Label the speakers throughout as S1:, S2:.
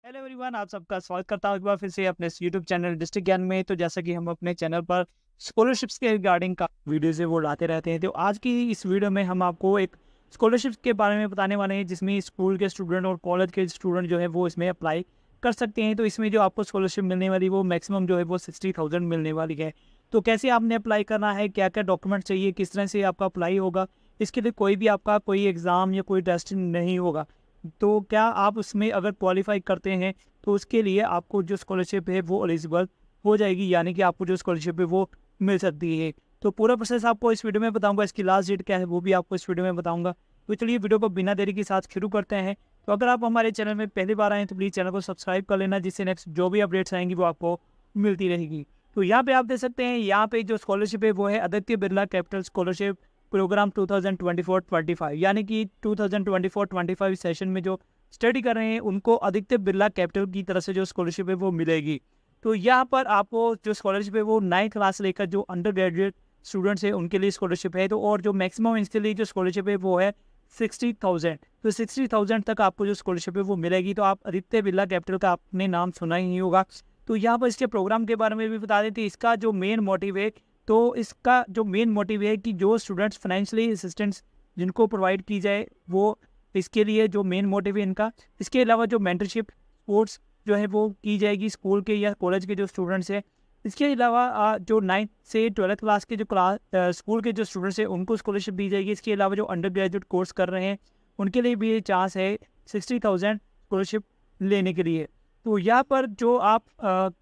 S1: Hello everyone, आप सबका स्वागत करता हूँ एक बार फिर से अपने इस यूट्यूब चैनल डिस्ट्रिक्ट ज्ञान में। तो जैसा कि हम अपने चैनल पर स्कॉलरशिप्स के रिगार्डिंग का वीडियोज़ है वो लाते रहते हैं, तो आज की इस वीडियो में हम आपको एक स्कॉलरशिप्स के बारे में बताने वाले हैं, जिसमें स्कूल के स्टूडेंट और कॉलेज के स्टूडेंट जो है वो इसमें अप्लाई कर सकते हैं। तो इसमें जो आपको स्कॉलरशिप मिलने वाली वो मैक्सिमम जो है वो 60,000 मिलने वाली है। तो कैसे आपने अप्लाई करना है, क्या क्या डॉक्यूमेंट चाहिए, किस तरह से आपका अप्लाई होगा, इसके लिए कोई भी आपका कोई एग्ज़ाम या कोई टेस्ट नहीं होगा। तो क्या आप उसमें अगर क्वालिफाई करते हैं तो उसके लिए आपको जो स्कॉलरशिप है वो एलिजिबल हो जाएगी, यानी कि आपको जो स्कॉलरशिप है वो मिल सकती है। तो पूरा प्रोसेस आपको इस वीडियो में बताऊंगा, इसकी लास्ट डेट क्या है वो भी आपको इस वीडियो में बताऊंगा। तो चलिए वीडियो को बिना देरी के साथ शुरू करते हैं। तो अगर आप हमारे चैनल में पहली बार आएँ तो प्लीज़ चैनल को सब्सक्राइब कर लेना, जिससे नेक्स्ट जो भी अपडेट्स आएंगी वो आपको मिलती रहेगी। तो यहाँ पे आप देख सकते हैं, यहाँ पे जो स्कॉलरशिप है वो है Aditya Birla capital scholarship program 2024-25, यानी कि 2024-25 सेशन में जो स्टडी कर रहे हैं उनको आदित्य बिरला कैपिटल की तरफ से जो स्कॉलरशिप है वो मिलेगी। तो यहाँ पर आपको जो स्कॉलरशिप है वो 9th क्लास लेकर जो अंडर ग्रेजुएट स्टूडेंट्स हैं उनके लिए स्कॉलरशिप है। तो और जो मैक्सिमम इसके लिए जो स्कॉलरशिप है वो है 60,000। तो 60,000 तक आपको जो स्कॉलरशिप है वो मिलेगी। तो आप आदित्य बिरला कैपिटल का आपने नाम सुना ही नहीं होगा। तो यहाँ पर इसके प्रोग्राम के बारे में भी बता देते हैं। इसका जो मेन मोटिव है, तो इसका जो मेन मोटिव है कि जो स्टूडेंट्स फाइनेंशियली असिस्टेंस जिनको प्रोवाइड की जाए, वो इसके लिए जो मेन मोटिव है इनका। इसके अलावा जो मेंटरशिप स्पोर्ट्स जो है वो की जाएगी स्कूल के या कॉलेज के जो स्टूडेंट्स हैं। इसके अलावा जो 9th से 12th क्लास के जो स्कूल के जो स्टूडेंट्स हैं उनको स्कॉलरशिप दी जाएगी। इसके अलावा जो अंडर ग्रेजुएट कोर्स कर रहे हैं उनके लिए भी ये चांस है 60,000 स्कॉलरशिप लेने के लिए। तो यहाँ पर जो आप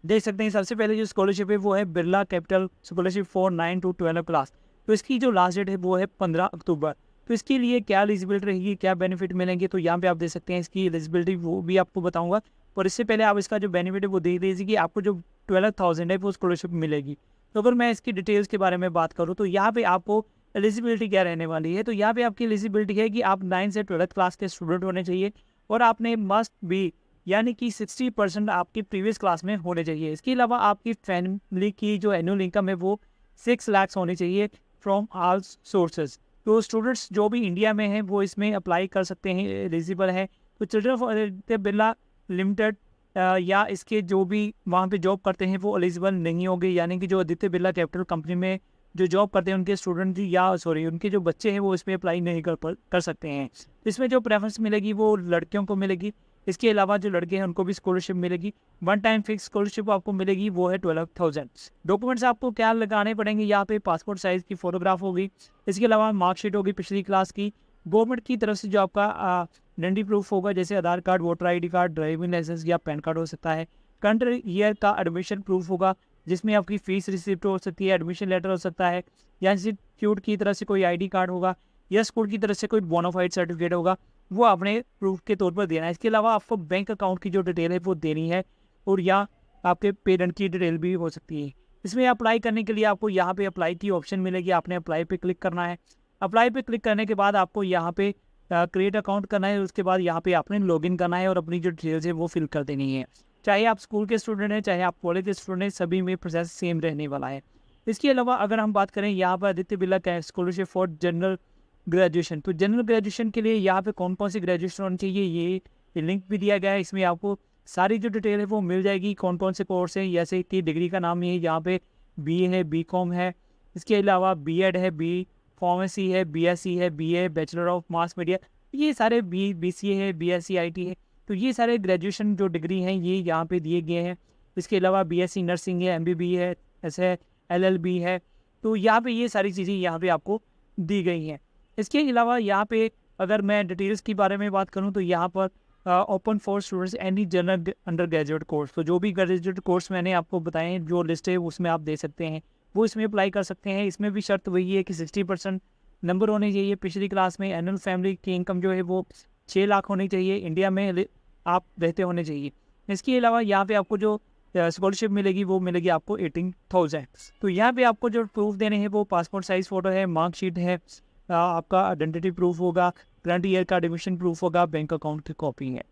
S1: देख सकते हैं, सबसे पहले जो स्कॉलरशिप है वो है Birla capital scholarship for 9 to 12 class. तो इसकी जो लास्ट डेट है वो है 15 अक्टूबर। तो इसके लिए क्या एलिजिबिलिटी रहेगी, क्या बेनिफिट मिलेंगे, तो यहाँ पे आप देख सकते हैं इसकी एलिजिबिलिटी वो भी आपको बताऊंगा। पर इससे पहले आप इसका जो बेनिफिट है वो देख लीजिए कि आपको जो 12,000 है वो स्कॉलरशिप मिलेगी। तो अगर मैं इसकी डिटेल्स के बारे में बात करूँ तो यहाँ पे आपको एलिजिबिलिटी क्या रहने वाली है। तो यहाँ पे आपकी एलिजिबिलिटी है कि आप 9 से 12th क्लास के स्टूडेंट होने चाहिए और आपने मस्ट बी, यानी कि 60% आपकी प्रीवियस क्लास में होने चाहिए। इसके अलावा आपकी फैमिली की जो एनुअल इनकम है वो 6 लाख होनी चाहिए फ्रॉम ऑल सोर्सेज। तो स्टूडेंट्स जो भी इंडिया में हैं वो इसमें अप्लाई कर सकते हैं, एलिजिबल है। तो children of Aditya Birla limited या इसके जो भी वहाँ पे जॉब करते हैं वो एलिजिबल नहीं होंगे, यानी कि जो आदित्य बिरला कैपिटल कंपनी में जो जॉब करते हैं उनके स्टूडेंट या उनके जो बच्चे हैं वो इसमें अप्लाई नहीं कर सकते हैं। इसमें जो प्रेफरेंस मिलेगी वो लड़कियों को मिलेगी। इसके अलावा जो लड़के हैं उनको भी स्कॉलरशिप मिलेगी। वन टाइम फिक्स स्कॉलरशिप आपको मिलेगी, वो है 12,000। डॉक्यूमेंट्स आपको क्या लगाने पड़ेंगे, यहाँ पे पासपोर्ट साइज़ की फ़ोटोग्राफ होगी। इसके अलावा मार्कशीट होगी पिछली क्लास की। गवर्नमेंट की तरफ से जो आपका आइडेंटिटी प्रूफ होगा, जैसे Aadhaar card, voter ID card, driving licence या पैन कार्ड हो सकता है। करंट ईयर का एडमिशन प्रूफ होगा, जिसमें आपकी फ़ीस रिसिप्ट हो सकती है, एडमिशन लेटर हो सकता है, या इंस्टीट्यूट की तरफ से कोई ID कार्ड होगा, या स्कूल की तरफ से कोई बोनाफाइड सर्टिफिकेट होगा, वो आपने प्रूफ के तौर पर देना है। इसके अलावा आपको बैंक अकाउंट की जो डिटेल है वो देनी है, और या आपके पेरेंट की डिटेल भी हो सकती है। इसमें अप्लाई करने के लिए आपको यहाँ पे अप्लाई की ऑप्शन मिलेगी, आपने अप्लाई पे क्लिक करना है। अप्लाई पे क्लिक करने के बाद आपको यहाँ पे क्रिएट अकाउंट करना है। उसके बाद यहाँ पे आपने लॉगिन करना है और अपनी जो डिटेल्स है वो फिल कर देनी है। चाहे आप स्कूल के स्टूडेंट हैं, चाहे आप कॉलेज के स्टूडेंट हैं, सभी में प्रोसेस सेम रहने वाला है। इसके अलावा अगर हम बात करें यहाँ पर Aditya Birla scholarship for general graduation, तो जनरल ग्रेजुएशन के लिए यहाँ पे कौन कौन सी ग्रेजुएशन होनी चाहिए ये लिंक भी दिया गया है। इसमें आपको सारी जो डिटेल है वो मिल जाएगी, कौन कौन से कोर्स हैं, जैसे कि डिग्री का नाम ये यहाँ पे BA है, BCom है, इसके अलावा B.Ed है, B.Pharmacy है, BSc है, BA bachelor of mass media, ये सारे BCA है, BSc IT है। तो ये सारे ग्रेजुएशन जो डिग्री हैं ये यहाँ पे दिए गए हैं। इसके अलावा BSc नर्सिंग है, MBB है, ऐसे LLB है। तो यहाँ पे ये सारी चीज़ें यहाँ पे आपको दी गई हैं। इसके अलावा यहाँ पे अगर मैं डिटेल्स के बारे में बात करूँ तो यहाँ पर open for students any general under graduate course, तो जो भी ग्रेजुएट कोर्स मैंने आपको बताए हैं, जो लिस्ट है उसमें आप दे सकते हैं, वो इसमें अप्लाई कर सकते हैं। इसमें भी शर्त वही है कि 60% नंबर होने चाहिए पिछली क्लास में। एनुअल फैमिली की इनकम जो है वो 6 लाख होनी चाहिए, इंडिया में आप रहते होने चाहिए। इसके अलावा यहाँ पे आपको जो स्कॉलरशिप मिलेगी वो मिलेगी आपको 18,000। तो यहाँ पे आपको जो प्रूफ देने हैं वो पासपोर्ट साइज़ फ़ोटो है, मार्कशीट है, आपका आइडेंटिटी प्रूफ होगा, करंट ईयर का एडमिशन प्रूफ होगा, बैंक अकाउंट की कॉपी है।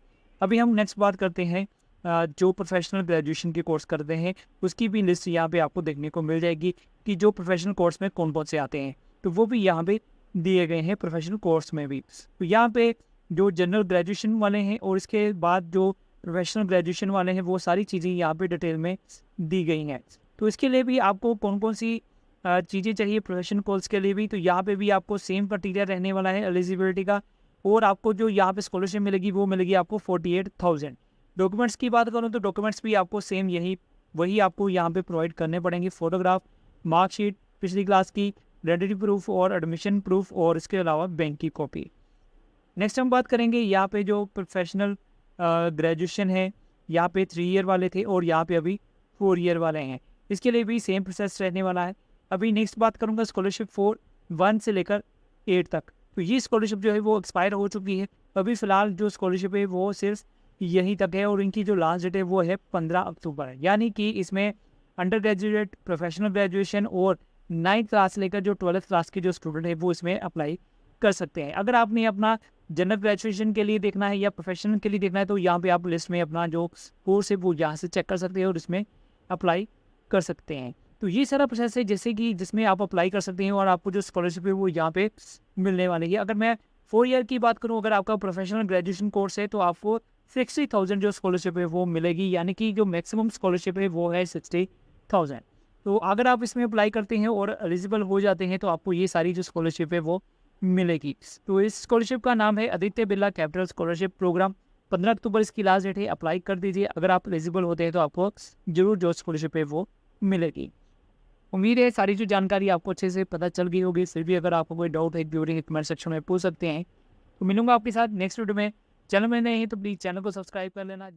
S1: अभी हम नेक्स्ट बात करते हैं जो प्रोफेशनल ग्रेजुएशन के कोर्स करते हैं उसकी भी लिस्ट यहाँ पे आपको देखने को मिल जाएगी कि जो प्रोफेशनल कोर्स में कौन कौन से आते हैं, तो वो भी यहाँ पे दिए गए हैं प्रोफेशनल कोर्स में भी। तो यहाँ पे जो जनरल ग्रेजुएशन वाले हैं और इसके बाद जो प्रोफेशनल ग्रेजुएशन वाले हैं वो सारी चीज़ें यहाँ पे डिटेल में दी गई हैं। तो इसके लिए भी आपको कौन कौन सी चीज़ें चाहिए प्रोफेशनल कोर्स के लिए भी, तो यहाँ पे भी आपको सेम क्राइटेरिया रहने वाला है एलिजिबिलिटी का। और आपको जो यहाँ पे स्कॉलरशिप मिलेगी वो मिलेगी आपको 48,000। डॉक्यूमेंट्स की बात करूँ तो डॉक्यूमेंट्स भी आपको सेम वही आपको यहाँ पे प्रोवाइड करने पड़ेंगे। फोटोग्राफ, मार्कशीट पिछली क्लास की, आइडेंटिटी प्रूफ और एडमिशन प्रूफ, और इसके अलावा बैंक की कॉपी। नेक्स्ट हम बात करेंगे यहाँ पे जो प्रोफेशनल ग्रेजुएशन है, यहाँ पे 3 ईयर वाले थे और यहाँ पे अभी 4 ईयर वाले हैं। इसके लिए भी सेम प्रोसेस रहने वाला है। अभी नेक्स्ट बात करूँगा स्कॉलरशिप फॉर 1 से लेकर 8 तक। तो ये स्कॉलरशिप जो है वो एक्सपायर हो चुकी है। अभी फ़िलहाल जो स्कॉलरशिप है वो सिर्फ यहीं तक है और इनकी जो लास्ट डेट है वो है 15 अक्टूबर है। यानी कि इसमें अंडर ग्रेजुएट, प्रोफेशनल ग्रेजुएशन और 9th क्लास से लेकर जो 12th क्लास के जो स्टूडेंट है वो इसमें अप्लाई कर सकते हैं। अगर आपने अपना जनरल ग्रेजुएशन के लिए देखना है या प्रोफेशनल के लिए देखना है तो यहाँ पे आप लिस्ट में अपना जो कोर्स है वो यहाँ से चेक कर सकते हैं और इसमें अप्लाई कर सकते हैं। तो ये सारा प्रोसेस है जैसे कि जिसमें आप अप्लाई कर सकते हैं और आपको जो स्कॉलरशिप है वो यहाँ पे मिलने वाली है। अगर मैं 4 ईयर की बात करूँ, अगर आपका प्रोफेशनल ग्रेजुएशन कोर्स है तो आपको 60,000 जो स्कॉलरशिप है वो मिलेगी, यानी कि जो मैक्सिमम स्कॉलरशिप है वो है 60,000। तो अगर आप इसमें अप्लाई करते हैं और एलिजिबल हो जाते हैं तो आपको ये सारी जो स्कॉलरशिप है वो मिलेगी। तो इस स्कॉलरशिप का नाम है Aditya Birla capital scholarship program. 15 अक्टूबर इसकी लास्ट डेट है, अप्लाई कर दीजिए। अगर आप एलिजिबल होते हैं तो आपको जरूर जो स्कॉलरशिप है वो मिलेगी। उम्मीद है सारी जो जानकारी आपको अच्छे से पता चल गई होगी। फिर भी अगर आपको कोई डाउट है क्वेरी कमेंट सेक्शन में पूछ सकते हैं। तो मिलूंगा आपके साथ नेक्स्ट वीडियो में। चैनल में नए हैं तो प्लीज़ चैनल को सब्सक्राइब कर लेना।